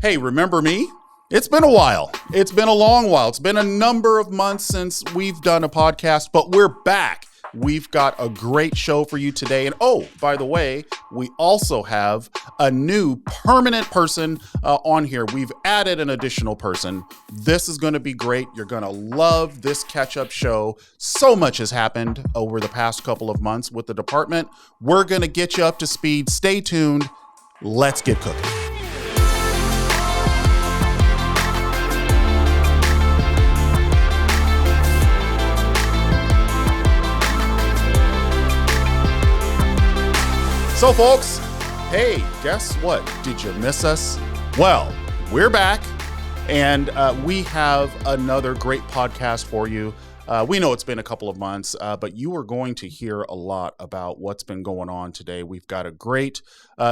Hey, remember me? It's been a while. It's been a long while. It's been a number of months since we've done a podcast, but we're back. We've got a great show for you today. And oh, by the way, we also have a new permanent person on here. We've added an additional person. This is going to be great. You're going to love this catch-up show. So much has happened over the past couple of months with the department. We're going to get you up to speed. Stay tuned. Let's get cooking. So folks, hey, guess what? Did you miss us? Well, we're back, and we have another great podcast for you. We know it's been a couple of months, but you are going to hear a lot about what's been going on today. We've got a great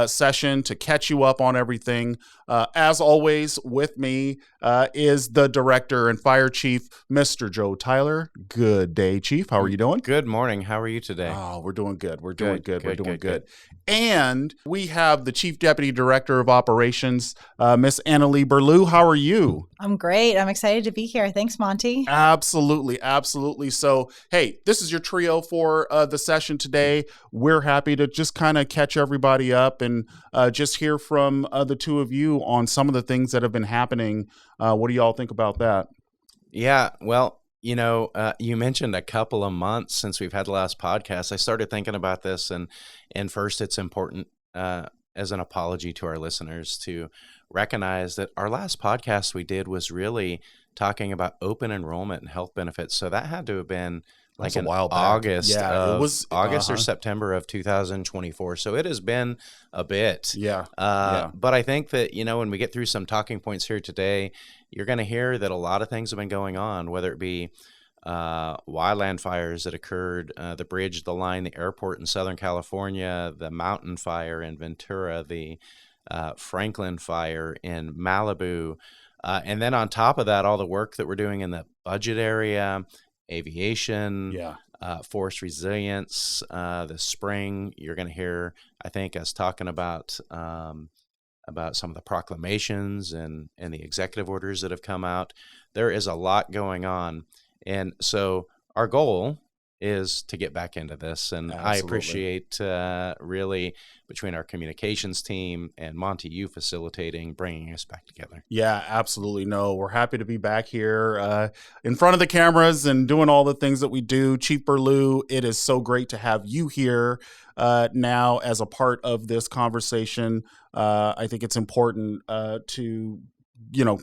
session to catch you up on everything. As always, with me is the Director and Fire Chief, Mr. Joe Tyler. Good day, Chief. How are you doing? Good morning. How are you today? Oh, we're doing good. We're doing good. We're doing good. And we have the Chief Deputy Director of Operations, Miss Anale Burlew. How are you? I'm great. I'm excited to be here. Thanks, Monty. Absolutely. Absolutely. So, hey, this is your trio for the session today. We're happy to just kind of catch everybody up and just hear from the two of you on some of the things that have been happening. What do y'all think about that? Yeah, well, you know, you mentioned a couple of months since we've had the last podcast. I started thinking about this, and first it's important as an apology to our listeners to recognize that our last podcast we did was really talking about open enrollment and health benefits. So that had to have been like in August. Yeah, it was August or September of 2024. So it has been a bit. Yeah. But I think that, you know, when we get through some talking points here today, you're going to hear that a lot of things have been going on, whether it be wildland fires that occurred, the bridge, the line, the airport in Southern California, the mountain fire in Ventura, the Franklin fire in Malibu. And then on top of that, all the work that we're doing in the budget area, aviation, force resilience. This spring, you're going to hear, I think, us talking about some of the proclamations and the executive orders that have come out. There is a lot going on. And so our goal is to get back into this. And Absolutely. I appreciate really between our communications team and Monty, you facilitating, bringing us back together. Yeah, absolutely. No, we're happy to be back here in front of the cameras and doing all the things that we do. Chief Burlew, it is so great to have you here now as a part of this conversation. I think it's important to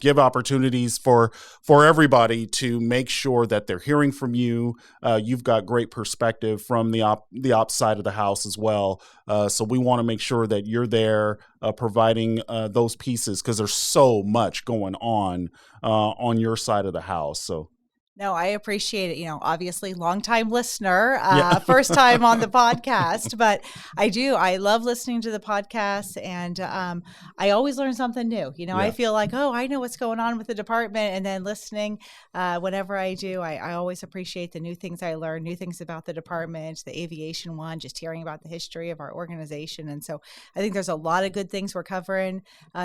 give opportunities for everybody to make sure that they're hearing from you. You've got great perspective from the ops side of the house as well. So we want to make sure that you're there providing those pieces because there's so much going on your side of the house. So. No, I appreciate it. Obviously, longtime listener, first time on the podcast, but I love listening to the podcast, and I always learn something new. I feel like, I know what's going on with the department, and then listening, whenever I do, I always appreciate the new things I learn, new things about the department, the aviation one, just hearing about the history of our organization. And so I think there's a lot of good things we're covering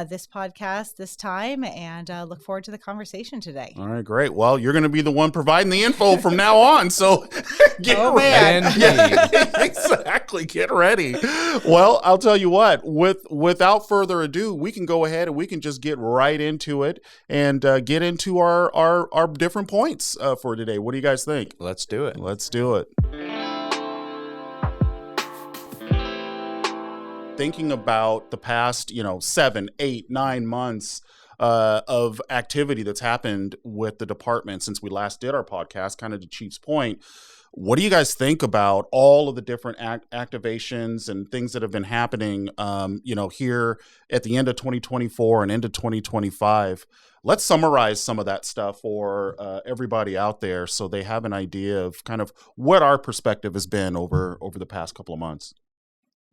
this podcast this time, and look forward to the conversation today. All right, great. Well, you're going to be the one providing the info from now on, so get ready. Exactly, get ready. Well, I'll tell you what, without further ado, we can go ahead and we can just get right into it and get into our different points for today. What do you guys think? Let's do it. Let's do it. Thinking about the past, 7, 8, 9 months of activity that's happened with the department since we last did our podcast, kind of to Chief's point. What do you guys think about all of the different activations and things that have been happening, here at the end of 2024 and into 2025? Let's summarize some of that stuff for everybody out there so they have an idea of kind of what our perspective has been over the past couple of months.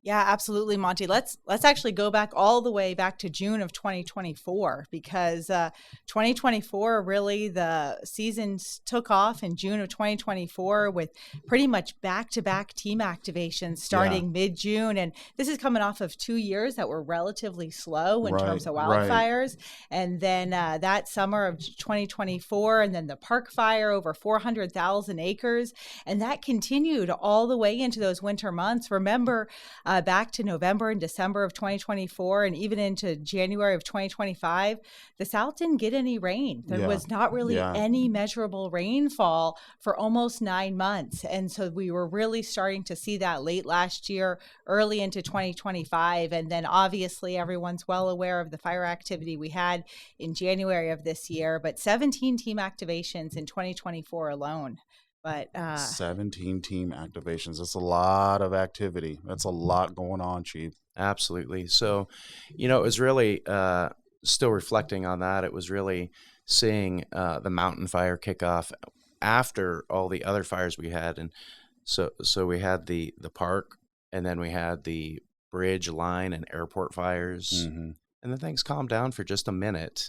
Yeah, absolutely, Monty. Let's actually go back all the way back to June of 2024, because 2024, really the seasons took off in June of 2024 with pretty much back-to-back team activations starting mid-June, and this is coming off of 2 years that were relatively slow in terms of wildfires. And then that summer of 2024, and then the Park Fire, over 400,000 acres, and that continued all the way into those winter months. Remember, back to November and December of 2024, and even into January of 2025, the South didn't get any rain. There was not really any measurable rainfall for almost 9 months. And so we were really starting to see that late last year, early into 2025. And then obviously everyone's well aware of the fire activity we had in January of this year, but 17 team activations in 2024 alone. But 17 team activations. That's a lot of activity. That's a lot going on, Chief. Absolutely. So, it was really still reflecting on that. It was really seeing the mountain fire kick off after all the other fires we had. And so we had the park, and then we had the bridge, line, and airport fires. Mm-hmm. And then things calmed down for just a minute.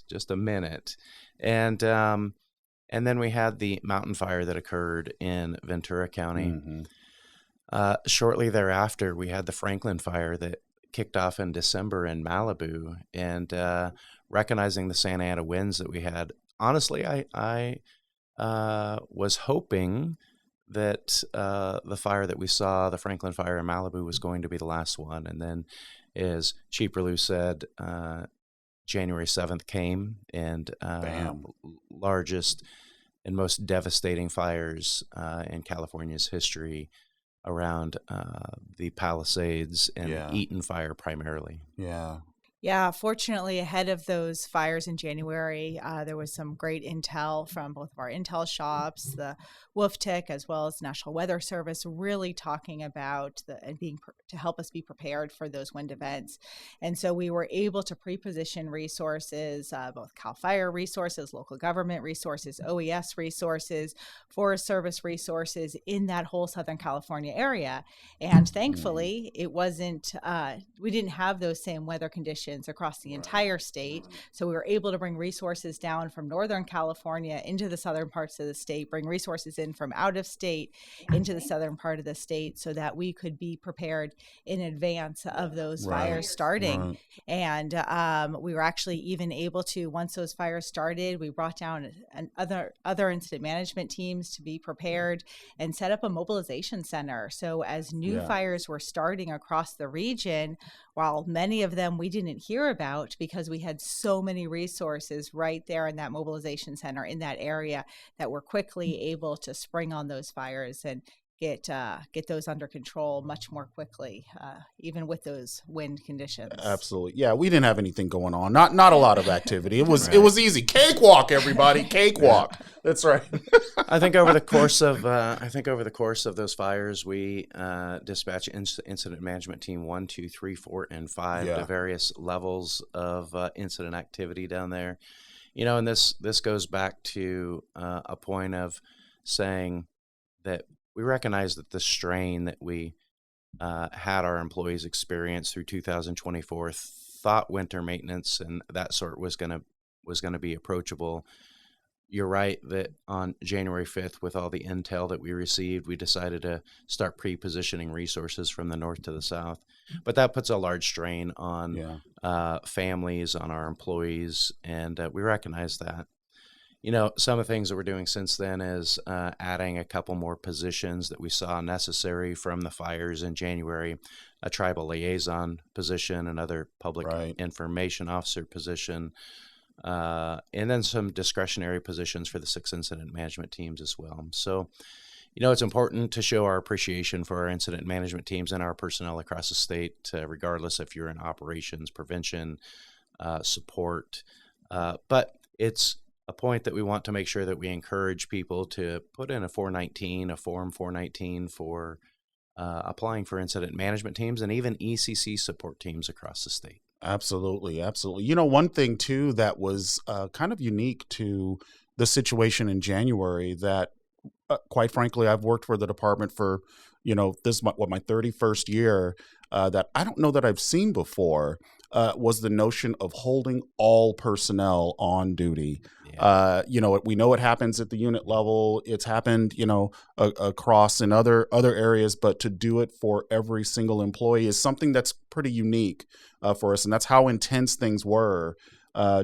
And then we had the mountain fire that occurred in Ventura County. Mm-hmm. Shortly thereafter, we had the Franklin fire that kicked off in December in Malibu. And recognizing the Santa Ana winds that we had, honestly, I was hoping that the fire that we saw, the Franklin fire in Malibu, was going to be the last one. And then, as Chief Burlew said, January 7th came, and largest and most devastating fires in California's history around the Palisades and Eaton fire primarily. Yeah, fortunately, ahead of those fires in January, there was some great intel from both of our intel shops, the WFTIC, as well as National Weather Service, really talking about to help us be prepared for those wind events. And so we were able to pre-position resources, both CAL FIRE resources, local government resources, OES resources, Forest Service resources in that whole Southern California area. And thankfully, it wasn't, we didn't have those same weather conditions across the entire state. So we were able to bring resources down from Northern California into the southern parts of the state, bring resources in from out of state into the southern part of the state, so that we could be prepared in advance of those fires starting. And we were actually even able to, once those fires started, we brought down other incident management teams to be prepared and set up a mobilization center. So as new fires were starting across the region, while many of them we didn't hear about because we had so many resources right there in that mobilization center in that area, that were quickly able to spring on those fires and get those under control much more quickly, even with those wind conditions. Absolutely, yeah. We didn't have anything going on. Not a lot of activity. It was it was easy. Cakewalk, everybody. Cakewalk. That's right. I think over the course of those fires, we dispatched incident management team 1, 2, 3, 4, and 5 to various levels of incident activity down there. And this goes back to a point of saying that we recognize that the strain that we had our employees experience through 2024, thought winter maintenance and that sort was going to be approachable. You're right that on January 5th, with all the intel that we received, we decided to start pre-positioning resources from the north to the south. But that puts a large strain on families, on our employees, and we recognize that. Some of the things that we're doing since then is adding a couple more positions that we saw necessary from the fires in January, a tribal liaison position, another public information officer position, and then some discretionary positions for the 6 incident management teams as well. So, it's important to show our appreciation for our incident management teams and our personnel across the state, regardless if you're in operations, prevention, support. But it's a point that we want to make sure that we encourage people to put in a Form 419 for applying for incident management teams and even ECC support teams across the state. Absolutely. One thing too that was kind of unique to the situation in January that, quite frankly, I've worked for the department for, this is my 31st year. that I don't know that I've seen before was the notion of holding all personnel on duty. Yeah. We know it happens at the unit level. It's happened, across in other areas, but to do it for every single employee is something that's pretty unique for us, and that's how intense things were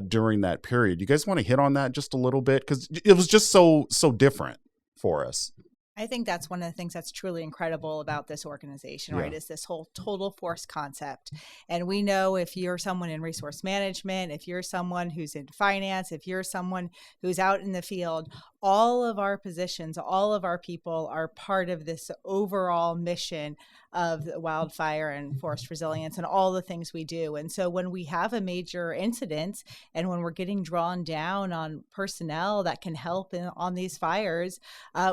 during that period. You guys want to hit on that just a little bit, because it was just so different for us. I think that's one of the things that's truly incredible about this organization, right? Is this whole total force concept. And we know if you're someone in resource management, if you're someone who's in finance, if you're someone who's out in the field, all of our positions, all of our people are part of this overall mission of wildfire and forest resilience and all the things we do. And so when we have a major incident and when we're getting drawn down on personnel that can help on these fires,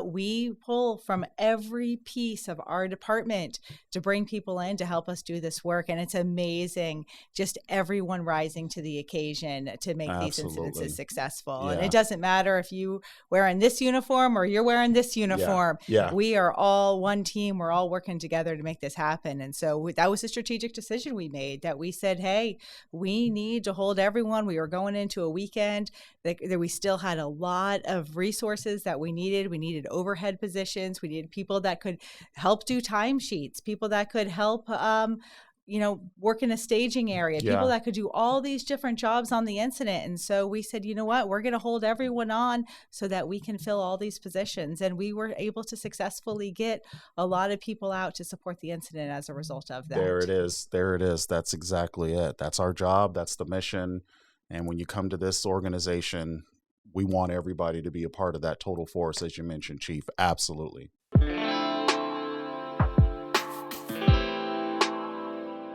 we pull from every piece of our department to bring people in to help us do this work. And it's amazing, just everyone rising to the occasion to make these incidences successful. And it doesn't matter if you wearing this uniform or you're wearing this uniform. We are all one team. We're all working together to make this happen. And so that was a strategic decision we made, that we said, hey, we need to hold everyone. We were going into a weekend that we still had a lot of resources that we needed. We needed overhead positions. We needed people that could help do timesheets, people that could help work in a staging area, people that could do all these different jobs on the incident. And so we said, you know what, we're going to hold everyone on so that we can fill all these positions. And we were able to successfully get a lot of people out to support the incident as a result of that. There it is. That's exactly it. That's our job. That's the mission. And when you come to this organization, we want everybody to be a part of that total force, as you mentioned, Chief. Absolutely.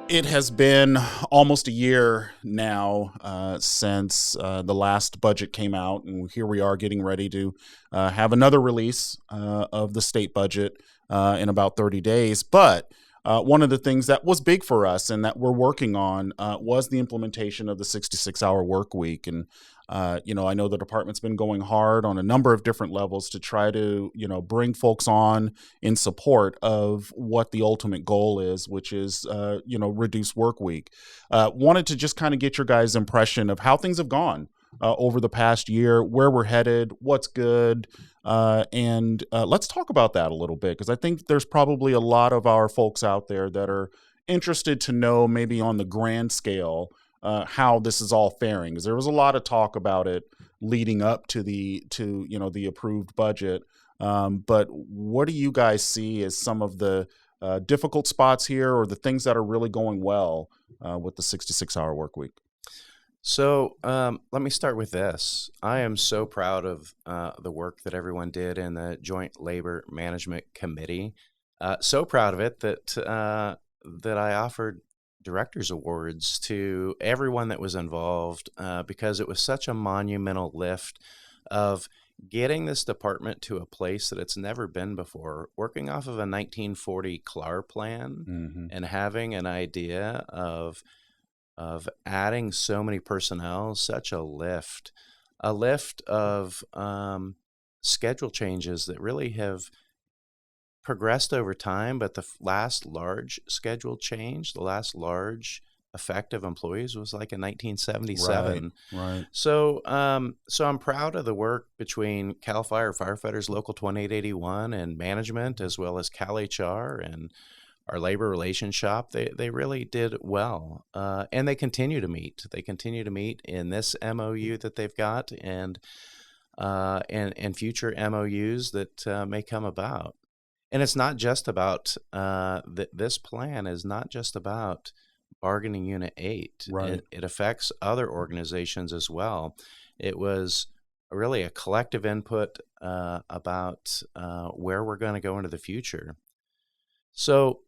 It has been almost a year now since the last budget came out, and here we are getting ready to have another release of the state budget in about 30 days. But one of the things that was big for us and that we're working on was the implementation of the 66-hour work week. And I know the department's been going hard on a number of different levels to try to, bring folks on in support of what the ultimate goal is, which is, reduce work week. Wanted to just kind of get your guys' impression of how things have gone over the past year, where we're headed, what's good. And let's talk about that a little bit, because I think there's probably a lot of our folks out there that are interested to know, maybe on the grand scale, how this is all faring, because there was a lot of talk about it leading up to the approved budget. But what do you guys see as some of the difficult spots here, or the things that are really going well with the 66-hour work week? So let me start with this. I am so proud of the work that everyone did in the Joint Labor Management Committee. So proud of it that I offered directors awards to everyone that was involved because it was such a monumental lift of getting this department to a place that it's never been before, working off of a 1940 CLAR plan and having an idea of adding so many personnel, such a lift of schedule changes that really have progressed over time. But the last large schedule change, the last large effect of employees was like in 1977. Right. So I'm proud of the work between CAL FIRE Firefighters Local 2881 and management, as well as CAL HR and our labor relations shop. They really did well, and they continue to meet. They continue to meet in this MOU that they've got, and future MOUs that may come about. And it's not just about this plan is not just about bargaining unit 8. Right. It affects other organizations as well. It was really a collective input about where we're going to go into the future. So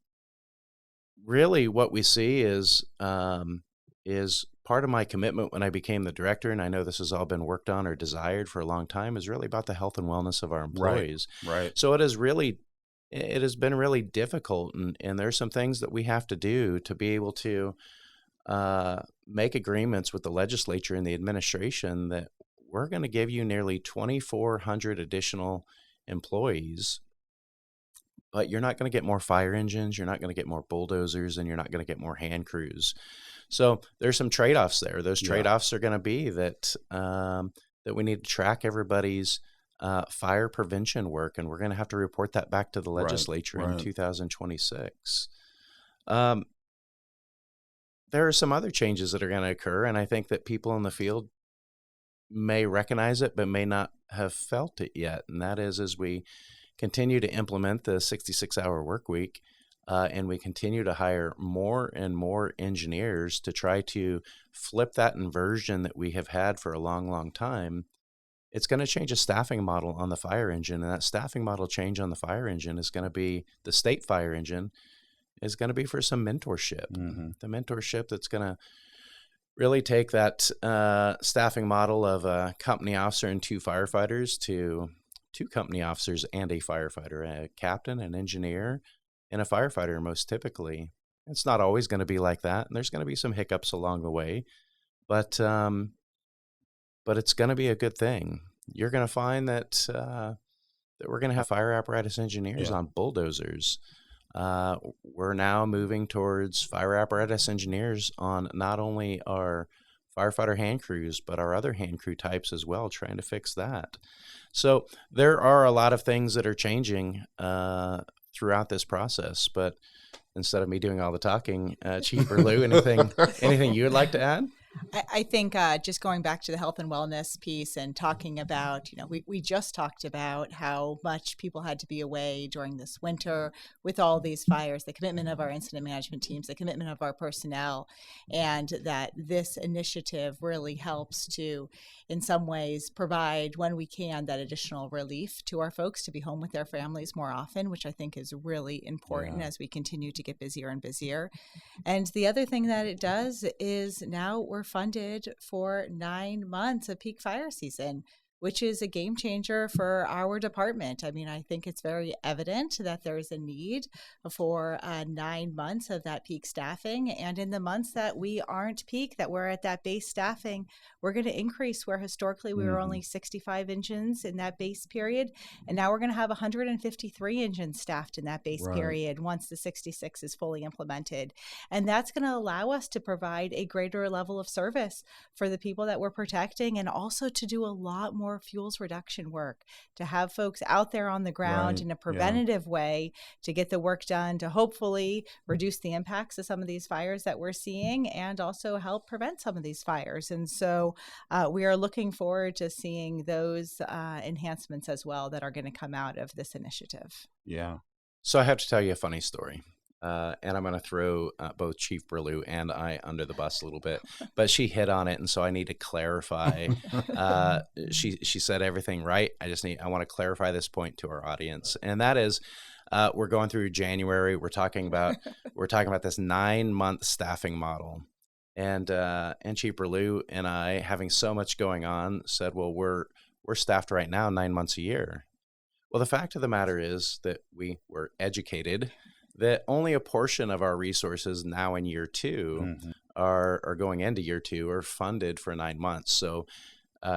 really what we see is part of my commitment when I became the director, and I know this has all been worked on or desired for a long time, is really about the health and wellness of our employees. Right. So it has been really difficult, and there's some things that we have to do to be able to make agreements with the legislature and the administration that we're going to give you nearly 2,400 additional employees but you're not going to get more fire engines, you're not going to get more bulldozers, and you're not going to get more hand crews. So there's some trade-offs there. Those trade-offs are going to be that that we need to track everybody's fire prevention work, and we're going to have to report that back to the legislature in 2026. There are some other changes that are going to occur, and I think that people in the field may recognize it but may not have felt it yet, and that is as we continue to implement the 66-hour work week, and we continue to hire more and more engineers to try to flip that inversion that we have had for a long, long time. It's going to change a staffing model on the fire engine, and that staffing model change on the fire engine is going to be the state fire engine is going to be for some mentorship. The mentorship that's going to really take that staffing model of a company officer and 2 firefighters to 2 company officers and a firefighter, a captain, an engineer, and a firefighter most typically. It's not always going to be like that, and there's going to be some hiccups along the way, but it's going to be a good thing. You're going to find that we're going to have fire apparatus engineers on bulldozers. We're now moving towards fire apparatus engineers on not only our firefighter hand crews, but our other hand crew types as well, trying to fix that. So there are a lot of things that are changing throughout this process, but instead of me doing all the talking, Chief Burlew, anything you would like to add? I think just going back to the health and wellness piece and talking about, we just talked about how much people had to be away during this winter with all these fires, the commitment of our incident management teams, the commitment of our personnel, and that this initiative really helps to, in some ways, provide, when we can, that additional relief to our folks to be home with their families more often, which I think is really important as we continue to get busier and busier. And the other thing that it does is now we're funded for 9 months of peak fire season, which is a game changer for our department. I mean, I think it's very evident that there's a need for 9 months of that peak staffing. And in the months that we aren't peak, that we're at that base staffing, we're going to increase where historically we were only 65 engines in that base period. And now we're going to have 153 engines staffed in that base period once the 66 is fully implemented. And that's going to allow us to provide a greater level of service for the people that we're protecting, and also to do a lot more fuels reduction work, to have folks out there on the ground in a preventative way to get the work done, to hopefully reduce the impacts of some of these fires that we're seeing and also help prevent some of these fires. And so we are looking forward to seeing those enhancements as well that are going to come out of this initiative. Yeah. So I have to tell you a funny story. And I'm going to throw both Chief Burlew and I under the bus a little bit, but she hit on it, and so I need to clarify. She said everything right. I want to clarify this point to our audience, and that is, we're going through January. We're talking about this 9-month staffing model, and Chief Burlew and I, having so much going on, said, well, we're staffed right now 9 months a year. Well, the fact of the matter is that we were educated that only a portion of our resources now in year 2 are going into year 2 are funded for 9 months. So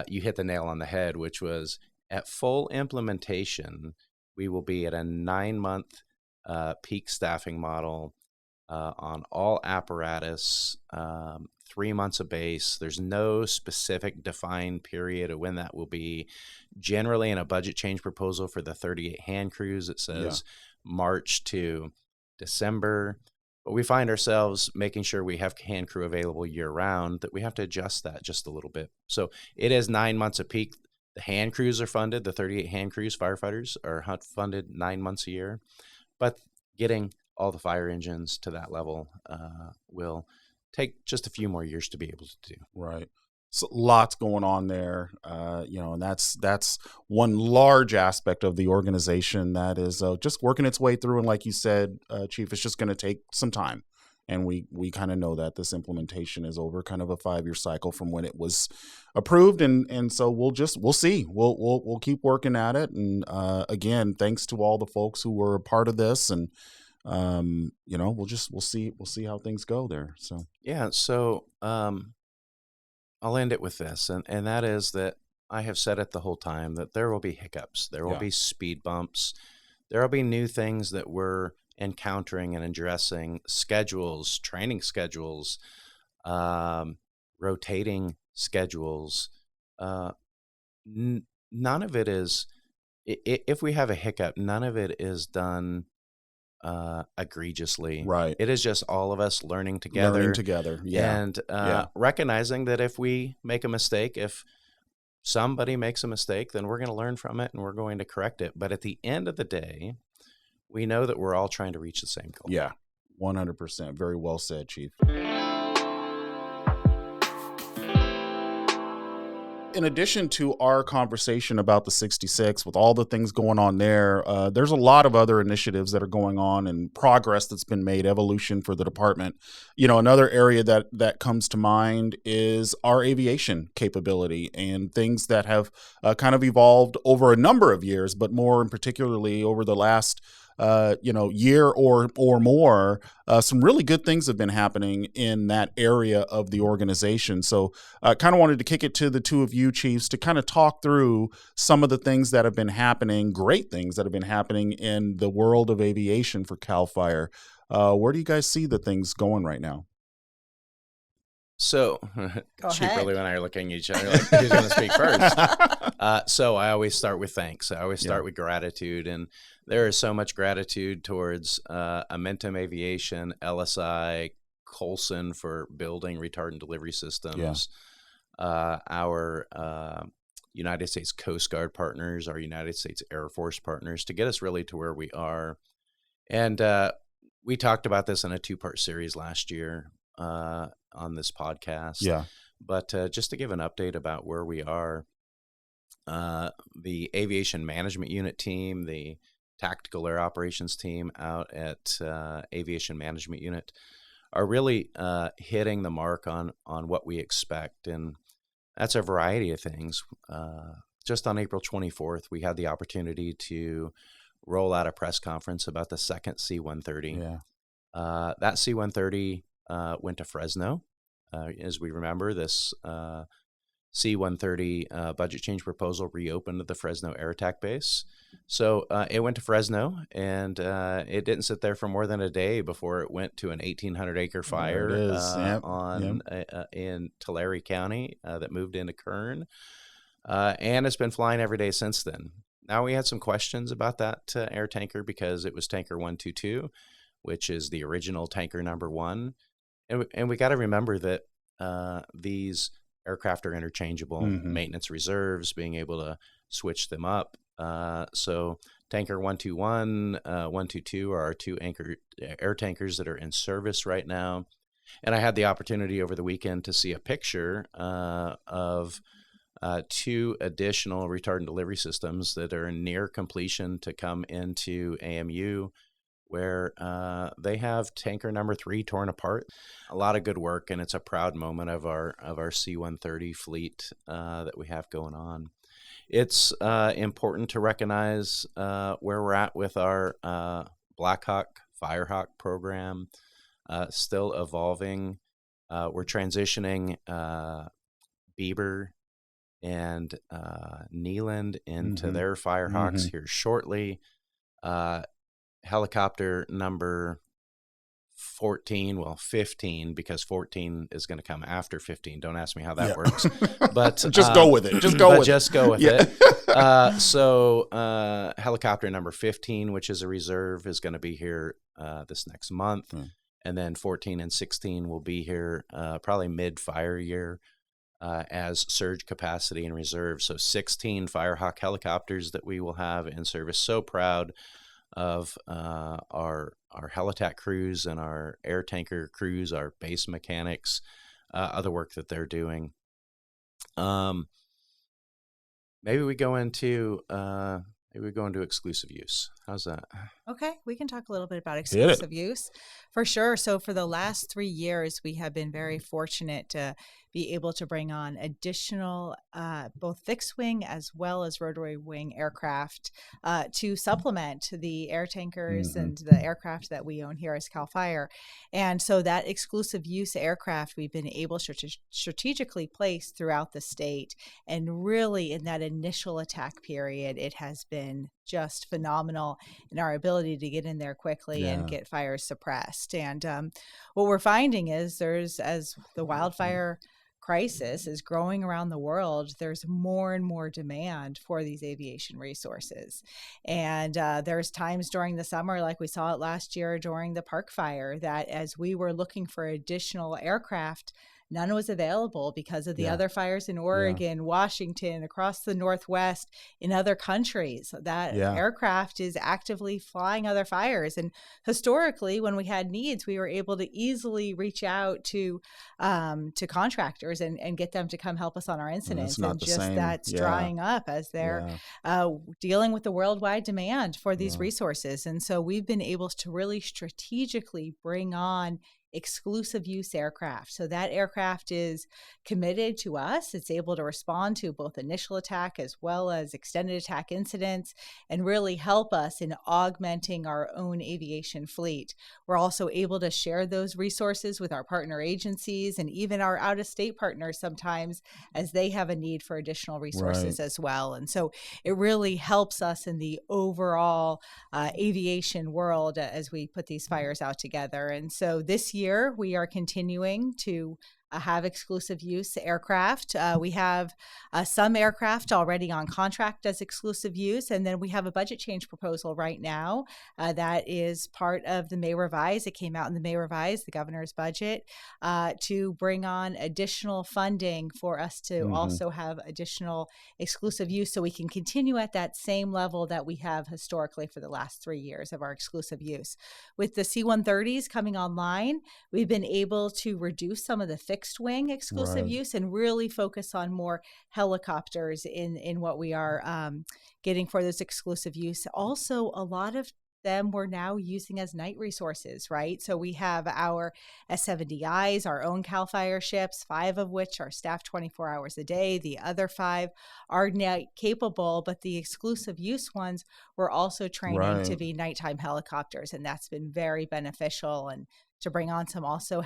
you hit the nail on the head, which was at full implementation, we will be at a 9-month peak staffing model on all apparatus, 3 months of base. There's no specific defined period of when that will be. Generally, in a budget change proposal for the 38 hand crews, it says March to December, but we find ourselves making sure we have hand crew available year round, that we have to adjust that just a little bit. So it is 9 months of peak. The hand crews are funded. The 38 hand crews, firefighters, are funded 9 months a year, but getting all the fire engines to that level will take just a few more years to be able to do. Right. So lots going on there, and that's one large aspect of the organization that is just working its way through. And like you said, Chief, it's just going to take some time. And we kind of know that this implementation is over kind of a 5-year cycle from when it was approved. And so we'll see. We'll keep working at it. And again, thanks to all the folks who were a part of this. And we'll see how things go there. So yeah. So I'll end it with this, and that is that I have said it the whole time, that there will be hiccups. There will be speed bumps. there will be new things that we're encountering and addressing, schedules, training schedules, rotating schedules. None of it is, if we have a hiccup, none of it is done egregiously. Right. It is just all of us learning together. Yeah. And recognizing that if we make a mistake, if somebody makes a mistake, then we're going to learn from it and we're going to correct it. But at the end of the day, we know that we're all trying to reach the same goal. Yeah, 100%. Very well said, Chief. In addition to our conversation about the 66, with all the things going on there, there's a lot of other initiatives that are going on and progress that's been made, evolution for the department. Another area that comes to mind is our aviation capability and things that have kind of evolved over a number of years, but more in particularly over the last year or more. Some really good things have been happening in that area of the organization. So I kind of wanted to kick it to the two of you, Chiefs, to kind of talk through some of the things that have been happening, great things that have been happening in the world of aviation for CAL FIRE. Where do you guys see the things going right now? So, Chief Burlew and I are looking at each other like, who's going to speak first? So I always start with thanks. I always start with gratitude. And there is so much gratitude towards Amentum Aviation, LSI, Colson for building retardant delivery systems, our United States Coast Guard partners, our United States Air Force partners, to get us really to where we are. And we talked about this in a 2-part series last year on this podcast. Yeah. But just to give an update about where we are, the Aviation Management Unit team, the Tactical Air Operations team out at Aviation Management Unit are really hitting the mark on what we expect. And that's a variety of things. Just on April 24th, we had the opportunity to roll out a press conference about the second C-130. Yeah. That C-130 went to Fresno. As we remember, this C-130 budget change proposal reopened the Fresno Air Attack Base. So it went to Fresno, and it didn't sit there for more than a day before it went to an 1,800-acre fire in Tulare County that moved into Kern. And it's been flying every day since then. Now, we had some questions about that air tanker because it was Tanker 122, which is the original Tanker number 1. And we got to remember that these aircraft are interchangeable, maintenance reserves, being able to switch them up. So Tanker 121, 122 are our 2 air tankers that are in service right now. And I had the opportunity over the weekend to see a picture of 2 additional retardant delivery systems that are near completion to come into AMU, where they have tanker number 3 torn apart. A lot of good work, and it's a proud moment of our C-130 fleet that we have going on. It's important to recognize where we're at with our Blackhawk, Firehawk program, still evolving. We're transitioning Bieber and Neyland into their Firehawks here shortly. Helicopter number 15, because 14 is going to come after 15. Don't ask me how that works, but just go with it. Just go with it. So helicopter number 15, which is a reserve, is going to be here this next month. And then 14 and 16 will be here probably mid-fire year as surge capacity and reserve. So 16 Firehawk helicopters that we will have in service. So proud of our helitat crews and our air tanker crews, our base mechanics, other work that they're doing. Maybe we go into exclusive use. How's that? Okay, we can talk a little bit about exclusive use for sure. So for the last 3 years, we have been very fortunate to be able to bring on additional both fixed wing as well as rotary wing aircraft to supplement the air tankers and the aircraft that we own here as CAL FIRE. And so that exclusive use aircraft we've been able to strategically place throughout the state. And really in that initial attack period, it has been just phenomenal in our ability to get in there quickly and get fires suppressed. And what we're finding is as the wildfire crisis is growing around the world, there's more and more demand for these aviation resources. And there's times during the summer, like we saw it last year during the park fire, that as we were looking for additional aircraft, none was available because of the other fires in Oregon, Washington, across the Northwest, in other countries. That aircraft is actively flying other fires. And historically, when we had needs, we were able to easily reach out to contractors and get them to come help us on our incidents. And just that's drying up as they're dealing with the worldwide demand for these resources. And so we've been able to really strategically bring on exclusive use aircraft. So that aircraft is committed to us. It's able to respond to both initial attack as well as extended attack incidents and really help us in augmenting our own aviation fleet. We're also able to share those resources with our partner agencies and even our out-of-state partners sometimes as they have a need for additional resources as well. And so it really helps us in the overall aviation world as we put these fires out together. And so this year, we are continuing to have exclusive use aircraft. We have some aircraft already on contract as exclusive use, and then we have a budget change proposal right now that is part of the May Revise. It came out in the May Revise, the governor's budget, to bring on additional funding for us to also have additional exclusive use so we can continue at that same level that we have historically for the last 3 years of our exclusive use. With the C-130s coming online, we've been able to reduce some of the fixed wing exclusive use and really focus on more helicopters in what we are getting for this exclusive use. Also, a lot of them we're now using as night resources, right? So we have our S-70Is, our own CAL FIRE ships, 5 of which are staffed 24 hours a day. The other 5 are night capable, but the exclusive use ones we're also training to be nighttime helicopters, and that's been very beneficial. And to bring on some also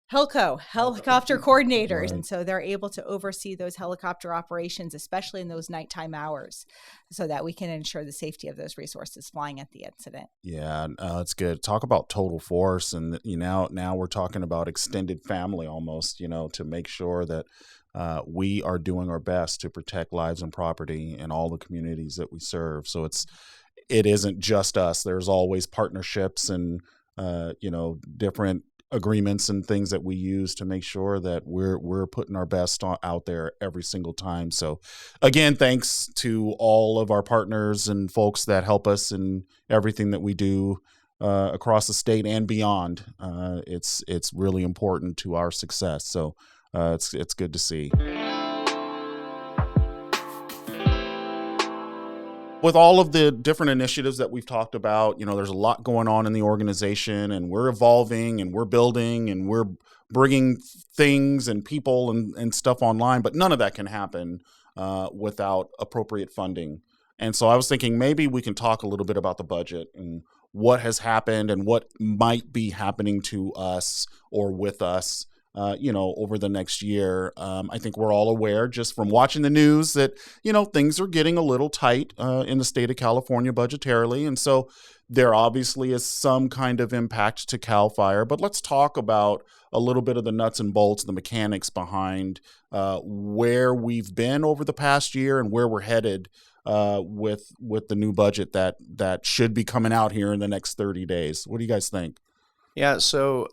helicopter coordinators. And so they're able to oversee those helicopter operations, especially in those nighttime hours, so that we can ensure the safety of those resources flying at the incident. Yeah, it's good. Talk about total force. And now we're talking about extended family almost, to make sure that we are doing our best to protect lives and property in all the communities that we serve. So it isn't just us. There's always partnerships and, different agreements and things that we use to make sure that we're putting our best out there every single time. So again, thanks to all of our partners and folks that help us in everything that we do across the state and beyond. It's really important to our success. So it's good to see. With all of the different initiatives that we've talked about, there's a lot going on in the organization, and we're evolving and we're building and we're bringing things and people and stuff online, but none of that can happen without appropriate funding. And so I was thinking maybe we can talk a little bit about the budget and what has happened and what might be happening to us or with us over the next year. I think we're all aware just from watching the news that, things are getting a little tight in the state of California budgetarily. And so there obviously is some kind of impact to CAL FIRE, but let's talk about a little bit of the nuts and bolts, the mechanics behind where we've been over the past year and where we're headed with the new budget that should be coming out here in the next 30 days. What do you guys think? Yeah, so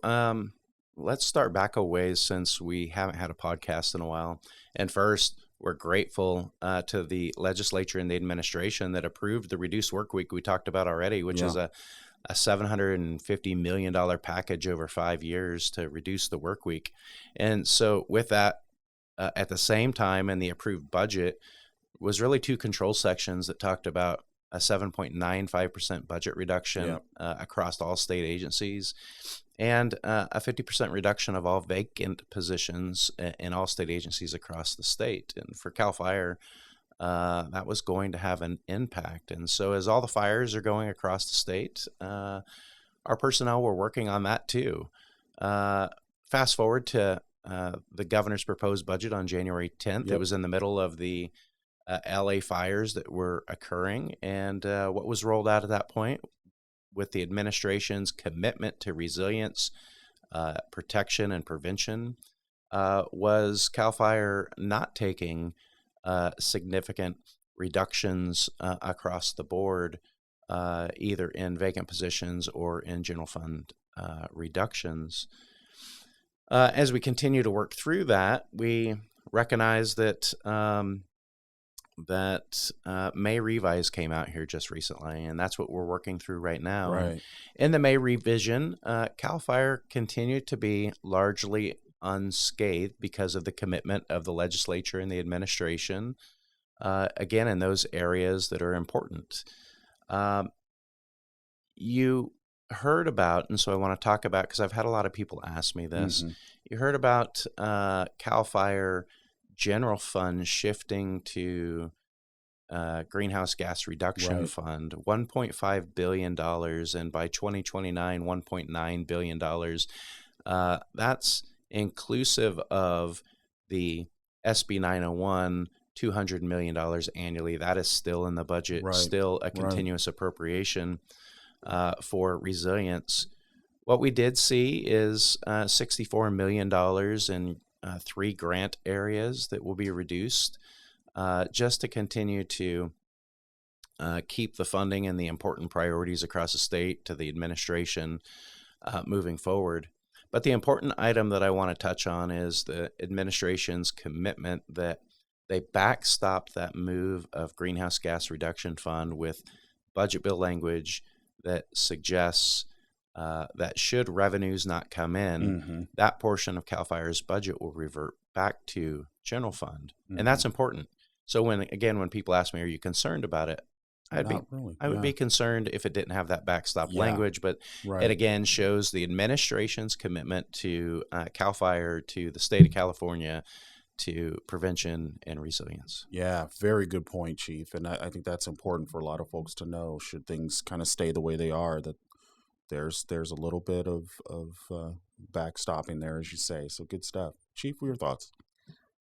let's start back a ways since we haven't had a podcast in a while. And first, we're grateful to the legislature and the administration that approved the reduced work week we talked about already, which is a $750 million package over 5 years to reduce the work week. And so with that, at the same time in the approved budget was really 2 control sections that talked about a 7.95% budget reduction across all state agencies, and a 50% reduction of all vacant positions in all state agencies across the state. And for CAL FIRE, that was going to have an impact. And so as all the fires are going across the state, our personnel were working on that too. Fast forward to the governor's proposed budget on January 10th. It was in the middle of the LA fires that were occurring, and what was rolled out at that point with the administration's commitment to resilience, protection, and prevention was CAL FIRE not taking significant reductions across the board, either in vacant positions or in general fund reductions. As we continue to work through that, we recognize that May revise came out here just recently, and that's what we're working through right now. Right. In the May revision, CAL FIRE continued to be largely unscathed because of the commitment of the legislature and the administration, again, in those areas that are important. You heard about, and so I want to talk about, because I've had a lot of people ask me this, you heard about CAL FIRE general fund shifting to greenhouse gas reduction fund, $1.5 billion, and by 2029, $1.9 billion. That's inclusive of the SB 901, $200 million annually. That is still in the budget, still a continuous appropriation for resilience. What we did see is $64 million in 3 grant areas that will be reduced just to continue to keep the funding and the important priorities across the state to the administration moving forward. But the important item that I want to touch on is the administration's commitment that they backstop that move of greenhouse gas reduction fund with budget bill language that suggests that should revenues not come in, that portion of CAL FIRE's budget will revert back to general fund. And that's important. So when people ask me, are you concerned about it? I would be concerned if it didn't have that backstop language, but it again shows the administration's commitment to CAL FIRE, to the state of California, to prevention and resilience. Yeah, very good point, Chief. And I think that's important for a lot of folks to know, should things kind of stay the way they are, that there's a little bit of backstopping there, as you say. So good stuff. Chief, what are your thoughts?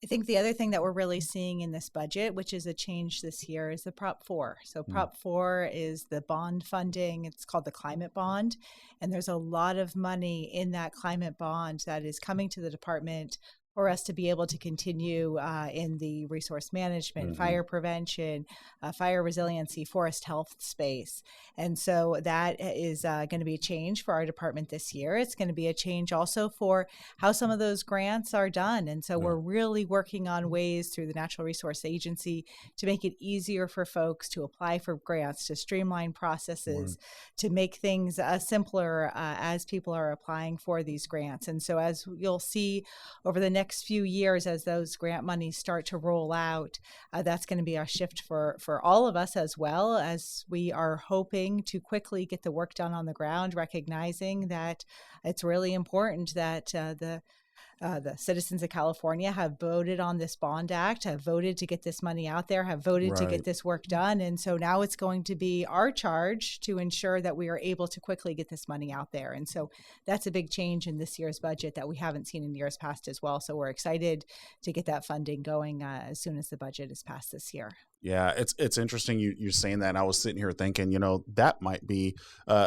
I think the other thing that we're really seeing in this budget, which is a change this year, is the Prop 4. So Prop 4 is the bond funding. It's called the climate bond. And there's a lot of money in that climate bond that is coming to the department for us to be able to continue in the resource management, fire prevention, fire resiliency, forest health space. And so that is going to be a change for our department this year. It's going to be a change also for how some of those grants are done. And so we're really working on ways through the Natural Resource Agency to make it easier for folks to apply for grants, to streamline processes, to make things simpler as people are applying for these grants. And so as you'll see over the next few years, as those grant monies start to roll out, that's going to be a shift for all of us, as well as we are hoping to quickly get the work done on the ground, recognizing that it's really important that the citizens of California have voted on this bond act, have voted to get this money out there, have voted to get this work done. And so now it's going to be our charge to ensure that we are able to quickly get this money out there. And so that's a big change in this year's budget that we haven't seen in years past as well. So we're excited to get that funding going as soon as the budget is passed this year. Yeah, it's interesting you're saying that. And I was sitting here thinking, that might be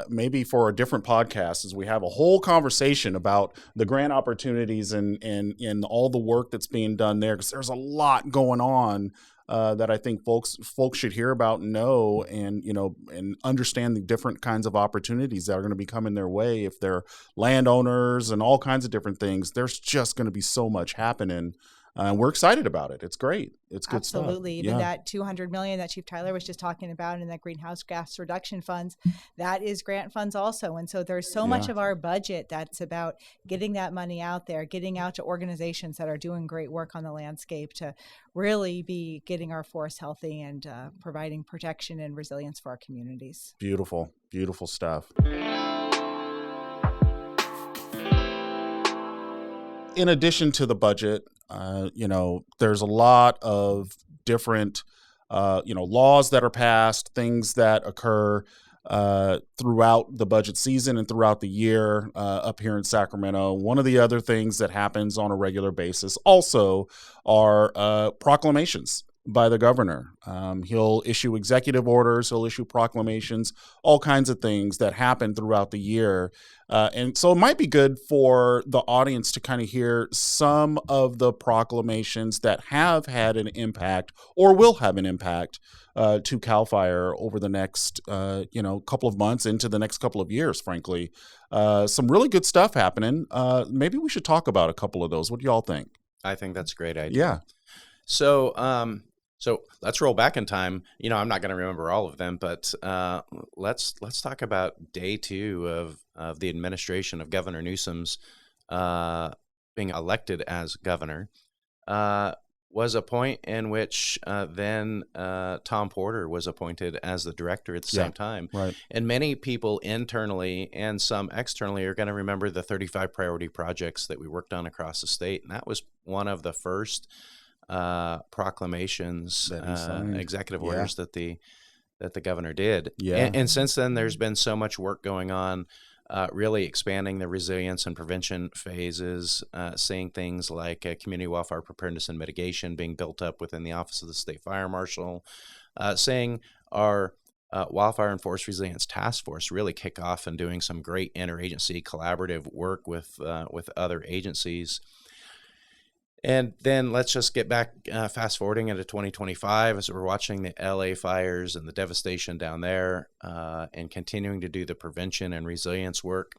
maybe for a different podcast, as we have a whole conversation about the grant opportunities and all the work that's being done there, because there's a lot going on that I think folks should hear about and know, and understand the different kinds of opportunities that are going to be coming their way if they're landowners and all kinds of different things. There's just going to be so much happening. We're excited about it. It's great. It's good stuff. Absolutely. Even that $200 million that Chief Tyler was just talking about in that greenhouse gas reduction funds, that is grant funds also. And so there's so much of our budget that's about getting that money out there, getting out to organizations that are doing great work on the landscape to really be getting our forests healthy and providing protection and resilience for our communities. Beautiful, beautiful stuff. In addition to the budget, there's a lot of different, laws that are passed, things that occur throughout the budget season and throughout the year up here in Sacramento. One of the other things that happens on a regular basis also are proclamations. by the governor. He'll issue executive orders, he'll issue proclamations, all kinds of things that happen throughout the year. And so it might be good for the audience to kind of hear some of the proclamations that have had an impact or will have an impact to CAL FIRE over the next, couple of months into the next couple of years, frankly. Some really good stuff happening. Maybe we should talk about a couple of those. What do y'all think? I think that's a great idea. Yeah. So let's roll back in time. I'm not going to remember all of them, but let's talk about day 2 of the administration of Governor Newsom's being elected as governor. Was a point in which then Tom Porter was appointed as the director at the same time. Right. And many people internally and some externally are going to remember the 35 priority projects that we worked on across the state. And that was one of the first proclamations, executive orders that the governor did. Yeah. And since then, there's been so much work going on, really expanding the resilience and prevention phases, seeing things like community wildfire preparedness and mitigation being built up within the Office of the State Fire Marshal, seeing our Wildfire and Forest Resilience Task Force really kick off and doing some great interagency collaborative work with other agencies. And then let's just get back, fast forwarding into 2025 as we're watching the LA fires and the devastation down there and continuing to do the prevention and resilience work.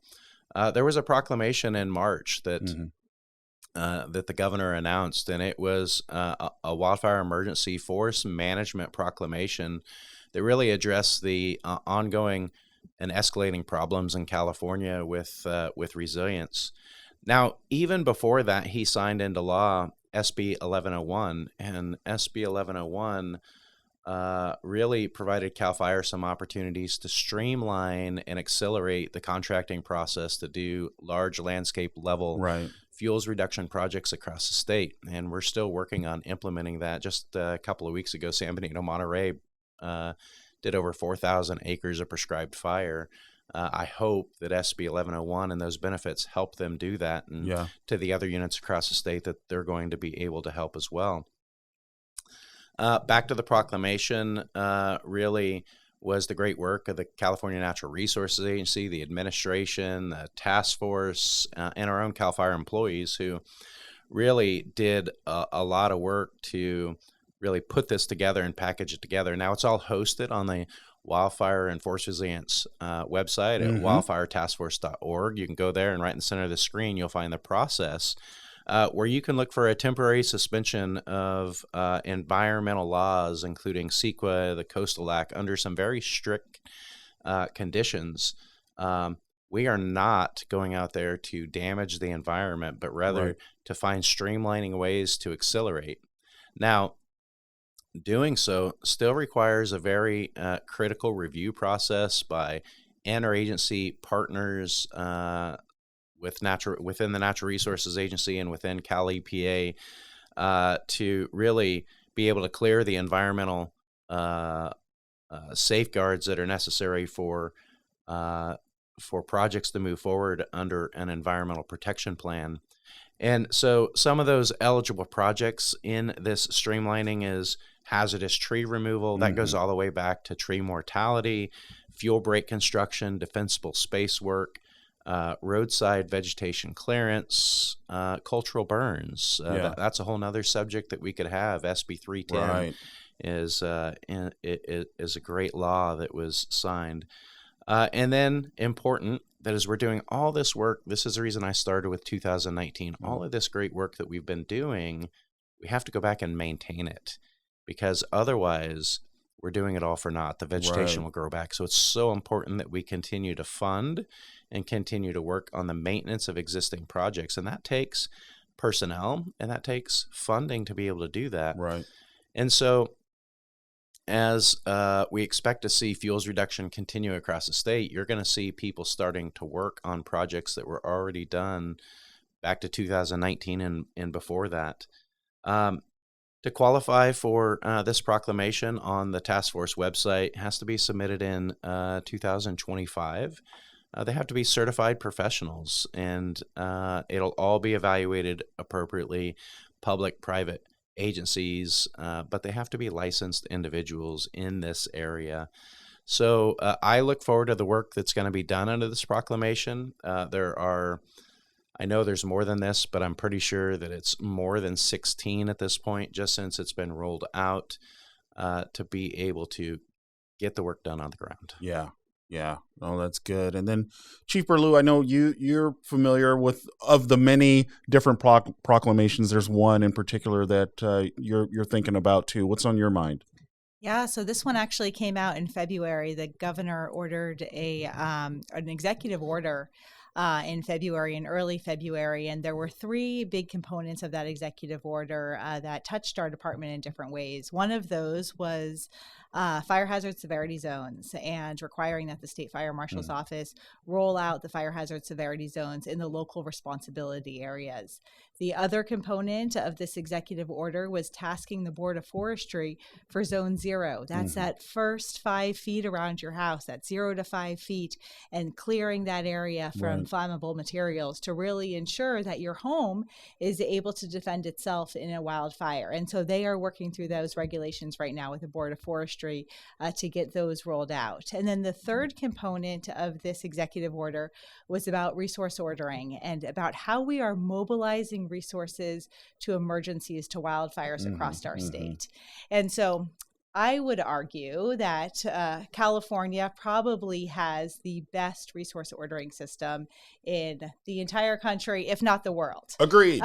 There was a proclamation in March that the governor announced, and it was a wildfire emergency force management proclamation that really addressed the ongoing and escalating problems in California with resilience. Now, even before that, he signed into law SB 1101, and SB 1101 really provided CAL FIRE some opportunities to streamline and accelerate the contracting process to do large landscape level fuels reduction projects across the state. And we're still working on implementing that. Just a couple of weeks ago, San Benito, Monterey did over 4,000 acres of prescribed fire. I hope that SB 1101 and those benefits help them do that, and to the other units across the state that they're going to be able to help as well. Back to the proclamation, really was the great work of the California Natural Resources Agency, the administration, the task force, and our own CAL FIRE employees who really did a lot of work to really put this together and package it together. Now it's all hosted on the Wildfire and Forest Resilience website at wildfiretaskforce.org. You can go there, and right in the center of the screen, you'll find the process where you can look for a temporary suspension of environmental laws, including CEQA, the Coastal Act, under some very strict conditions. We are not going out there to damage the environment, but rather to find streamlining ways to accelerate. Now, doing so still requires a very critical review process by interagency partners within the Natural Resources Agency and within Cal EPA to really be able to clear the environmental safeguards that are necessary for projects to move forward under an environmental protection plan. And so some of those eligible projects in this streamlining is hazardous tree removal. That goes all the way back to tree mortality, fuel break construction, defensible space work, roadside vegetation clearance, cultural burns. That's a whole nother subject that we could have. SB 310 is a great law that was signed. And then important that as we're doing all this work, this is the reason I started with 2019, all of this great work that we've been doing, we have to go back and maintain it, because otherwise we're doing it all for naught. The vegetation will grow back. So it's so important that we continue to fund and continue to work on the maintenance of existing projects. And that takes personnel and that takes funding to be able to do that. Right. And so as we expect to see fuels reduction continue across the state, you're going to see people starting to work on projects that were already done back to 2019 and before that. To qualify for this proclamation on the task force website, it has to be submitted in 2025. They have to be certified professionals, and it'll all be evaluated appropriately, public, private, agencies, but they have to be licensed individuals in this area. So I look forward to the work that's going to be done under this proclamation. I know there's more than this, but I'm pretty sure that it's more than 16 at this point, just since it's been rolled out, to be able to get the work done on the ground. Yeah. Yeah. Oh, that's good. And then Chief Burlew, I know you're familiar with, of the many different proclamations, there's one in particular that you're thinking about too. What's on your mind? Yeah, so this one actually came out in February. The governor ordered an executive order in February, in early February, and there were three big components of that executive order that touched our department in different ways. One of those was fire hazard severity zones and requiring that the state fire marshal's office roll out the fire hazard severity zones in the local responsibility areas. The other component of this executive order was tasking the Board of Forestry for Zone 0. That's that first 5 feet around your house, that 0 to 5 feet, and clearing that area from flammable materials to really ensure that your home is able to defend itself in a wildfire. And so they are working through those regulations right now with the Board of Forestry to get those rolled out. And then the third component of this executive order was about resource ordering and about how we are mobilizing resources to emergencies, to wildfires across our state. And so I would argue that California probably has the best resource ordering system in the entire country, if not the world. Agreed.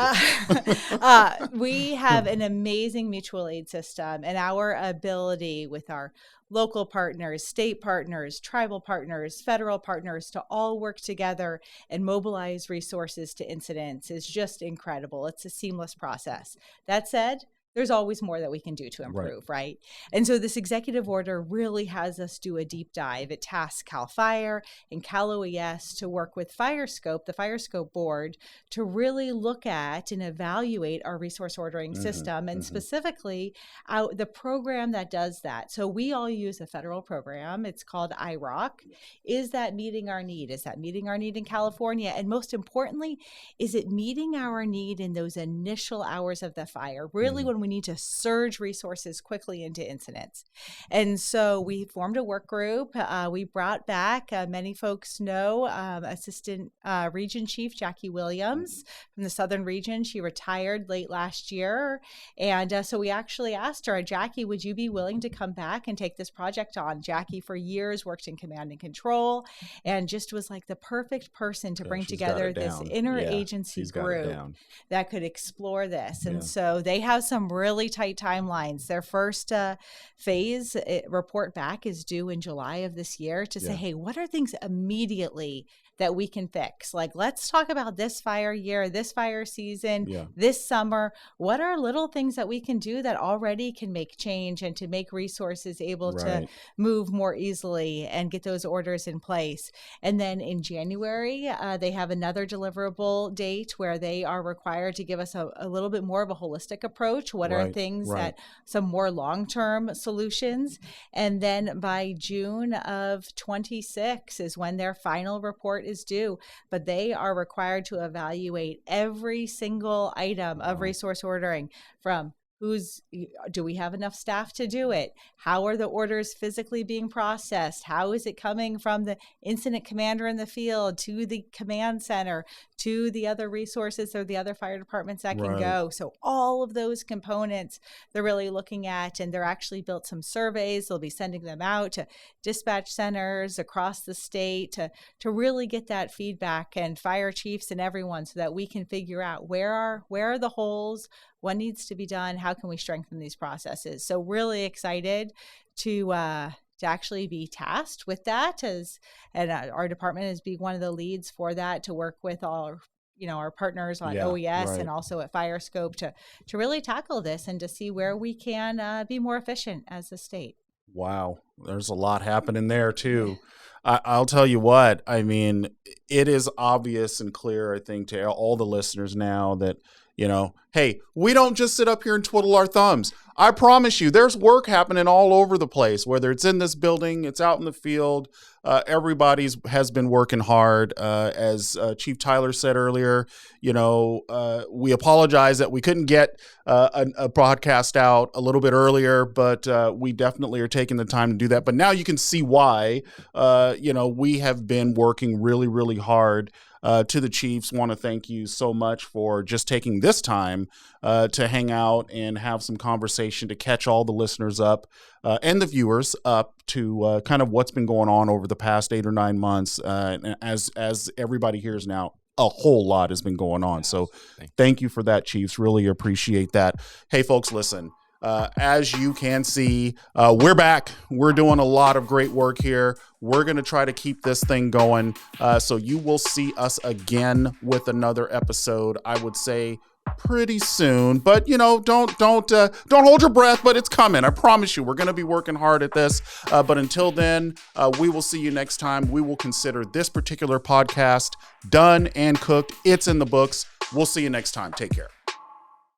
We have an amazing mutual aid system, and our ability with our local partners, state partners, tribal partners, federal partners to all work together and mobilize resources to incidents is just incredible. It's a seamless process. That said, there's always more that we can do to improve, right? And so this executive order really has us do a deep dive. It tasks CAL FIRE and Cal OES to work with FireScope, the FireScope board, to really look at and evaluate our resource ordering system, and specifically the program that does that. So we all use a federal program. It's called IROC. Is that meeting our need? Is that meeting our need in California? And most importantly, is it meeting our need in those initial hours of the fire? Really, when we need to surge resources quickly into incidents. And so we formed a work group. We brought back, many folks know, Assistant Region Chief Jackie Williams from the Southern Region. She retired late last year. And so we actually asked her, Jackie, would you be willing to come back and take this project on? Jackie, for years, worked in command and control and just was like the perfect person to bring together this interagency group that could explore this. And so they have some really tight timelines. Their first phase report back is due in July of this year to say, hey, what are things immediately that we can fix? Like, let's talk about this fire year, this fire season, this summer. What are little things that we can do that already can make change and to make resources able to move more easily and get those orders in place? And then in January, they have another deliverable date where they are required to give us a little bit more of a holistic approach. What are things that some more long-term solutions? And then by June of 26 is when their final report is due, but they are required to evaluate every single item of resource ordering, from do we have enough staff to do it? How are the orders physically being processed? How is it coming from the incident commander in the field to the command center, to the other resources or the other fire departments that can go? So all of those components they're really looking at, and they're actually built some surveys. They'll be sending them out to dispatch centers across the state to really get that feedback, and fire chiefs and everyone, so that we can figure out where are the holes, what needs to be done, how can we strengthen these processes. So really excited to actually be tasked with that, and our department is being one of the leads for that, to work with all our partners on OES and also at FireScope to really tackle this and to see where we can be more efficient as a state. Wow, there's a lot happening there too. I'll tell you what, I mean, it is obvious and clear, I think, to all the listeners now that Hey, we don't just sit up here and twiddle our thumbs. I promise you, there's work happening all over the place, whether it's in this building, it's out in the field. Everybody's has been working hard. As Chief Tyler said earlier, we apologize that we couldn't get a broadcast out a little bit earlier, but we definitely are taking the time to do that. But now you can see why, we have been working really, really hard. To the Chiefs, want to thank you so much for just taking this time to hang out and have some conversation, to catch all the listeners up and the viewers up to kind of what's been going on over the past 8 or 9 months. As everybody hears now, a whole lot has been going on. So thank you for that, Chiefs. Really appreciate that. Hey, folks, listen. As you can see, we're back. We're doing a lot of great work here. We're going to try to keep this thing going. So you will see us again with another episode, I would say pretty soon, but don't hold your breath, but it's coming. I promise you, we're going to be working hard at this. But until then, we will see you next time. We will consider this particular podcast done and cooked. It's in the books. We'll see you next time. Take care.